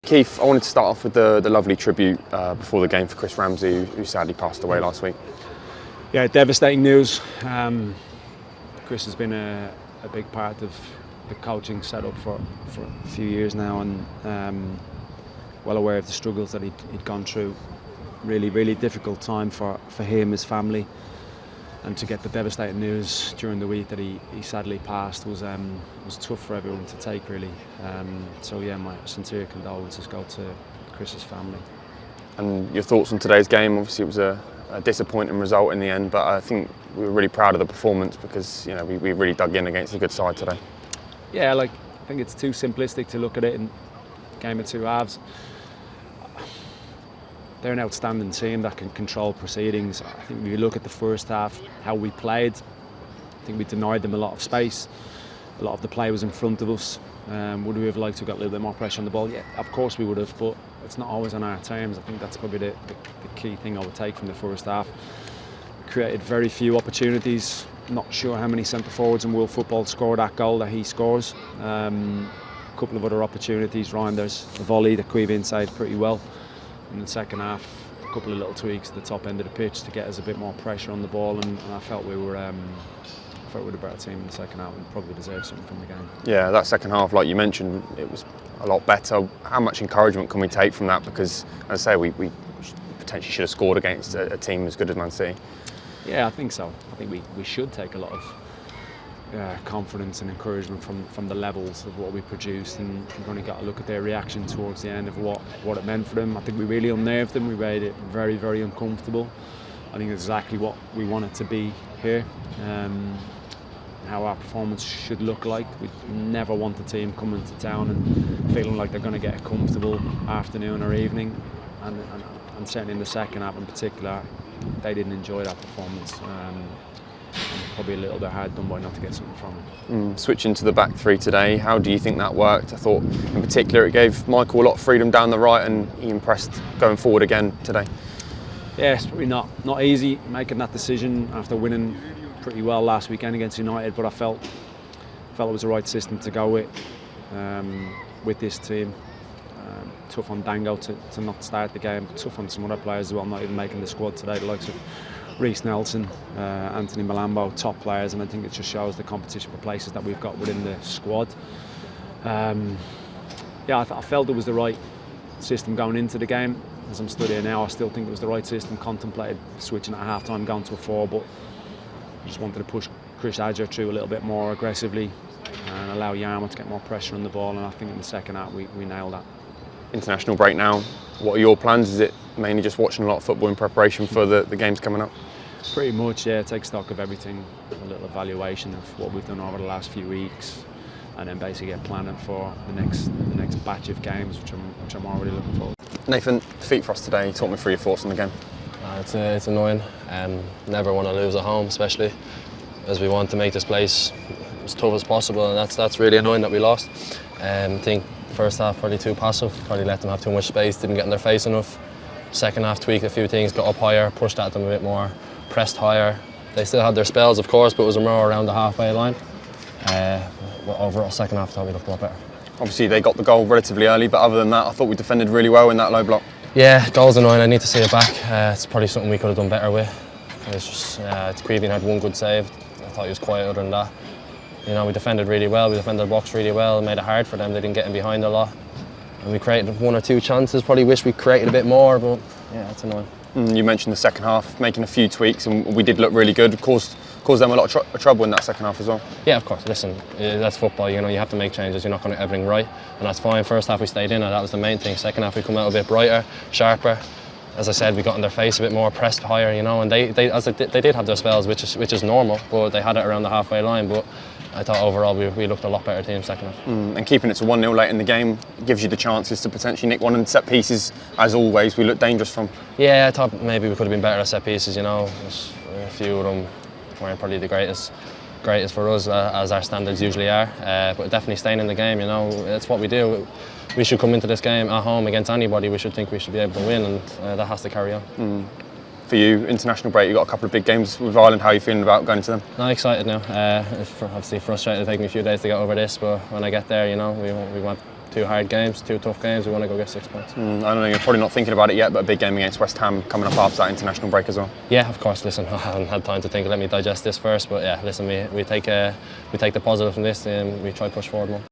Keith, I wanted to start off with the lovely tribute before the game for Chris Ramsey, who sadly passed away last week. Yeah, devastating news. Chris has been a big part of the coaching setup for a few years now, and well aware of the struggles that he'd gone through. Really difficult time for him, his family, and to get the devastating news during the week that he sadly passed was tough for everyone to take, really. So yeah, my sincere condolences go to Chris's family. And your thoughts on today's game? Obviously, it was a disappointing result in the end, but I think we were really proud of the performance because we really dug in against a good side today. Yeah, I think it's too simplistic to look at it in a game of two halves. They're an outstanding team that can control proceedings. I think if you look at the first half, how we played, I think we denied them a lot of space. A lot of the play was in front of us. Would we have liked to have got a little bit more pressure on the ball? Yeah, of course we would have, but it's not always on our terms. I think that's probably the key thing I would take from the first half. We created very few opportunities. Not sure how many centre forwards in world football scored that goal that he scores. A couple of other opportunities. Ryan, there's a volley that Queeve inside pretty well. In the second half, a couple of little tweaks at the top end of the pitch to get us a bit more pressure on the ball, and I felt we were a better team in the second half and probably deserved something from the game. Yeah, that second half, like you mentioned, it was a lot better. How much encouragement can we take from that? Because, as I say, we potentially should have scored against a team as good as Man City. Yeah, I think so. I think we should take a lot of confidence and encouragement from the levels of what we produced, and we've only got to look at their reaction towards the end of what it meant for them. I think we really unnerved them. We made it very uncomfortable. I think it's exactly what we wanted to be here. How our performance should look like. We never want the team coming to town and feeling like they're going to get a comfortable afternoon or evening, and certainly in the second half in particular, they didn't enjoy that performance. Probably a little bit hard done by not to get something from it. Switching to the back three today, how do you think that worked? I thought in particular it gave Michael a lot of freedom down the right, and he impressed going forward again today. Yeah, it's probably not easy making that decision after winning pretty well last weekend against United, but I felt it was the right system to go with this team. Tough on Dango to not start the game, tough on some other players as well, not even making the squad today, the likes of Reece Nelson, Anthony Malambo, top players, and I think it just shows the competition for places that we've got within the squad. I felt it was the right system going into the game. As I'm stood here now, I still think it was the right system. Contemplated switching at half time, going to a 4, but I just wanted to push Chris Adger through a little bit more aggressively and allow Yarmouth to get more pressure on the ball, and I think in the second half we nailed that. International break now. What are your plans? Is it mainly just watching a lot of football in preparation for the games coming up? Pretty much, yeah. Take stock of everything, a little evaluation of what we've done over the last few weeks, and then basically get planning for the next batch of games, which I'm already looking forward to. Nathan, defeat for us today. Talk me through your thoughts on the game. It's annoying. Never want to lose at home, especially as we want to make this place as tough as possible, and that's really annoying that we lost. I think first half probably too passive, probably let them have too much space, didn't get in their face enough. Second half tweaked a few things, got up higher, pushed at them a bit more, pressed higher. They still had their spells, of course, but it was more around the halfway line. Overall, second half, I thought we looked a lot better. Obviously, they got the goal relatively early, but other than that, I thought we defended really well in that low block. Yeah, goal's annoying. I need to see it back. It's probably something we could have done better with. It's just Queeving had one good save. I thought he was quiet other than that. We defended really well. We defended the box really well. Made it hard for them. They didn't get in behind a lot. And we created one or two chances. Probably wish we created a bit more, but yeah, it's annoying. You mentioned the second half, making a few tweaks, and we did look really good. Caused them a lot of trouble in that second half as well. Yeah, of course. Listen, that's football. You have to make changes. You're not going to get everything right, and that's fine. First half we stayed in, and that was the main thing. Second half we come out a bit brighter, sharper. As I said, we got in their face a bit more, pressed higher. And they did have their spells, which is normal, but they had it around the halfway line. But I thought overall we looked a lot better team second half. And keeping it to 1-0 late in the game gives you the chances to potentially nick one, and set pieces, as always, we looked dangerous from. Yeah, I thought maybe we could have been better at set pieces. There's a few of them weren't probably the greatest for us, as our standards usually are. But definitely staying in the game, it's what we do. We should come into this game at home against anybody. We should think we should be able to win, and that has to carry on. For you, international break, you've got a couple of big games with Ireland. How are you feeling about going to them? I'm excited now. It's obviously frustrated. It'll take me a few days to get over this, but when I get there, we want 2 hard games, 2 tough games. We want to go get 6 points. I don't know, you're probably not thinking about it yet, but a big game against West Ham coming up after that international break as well. Yeah, of course. Listen, I haven't had time to think. Let me digest this first. But yeah, listen, we take the positive from this and we try to push forward more.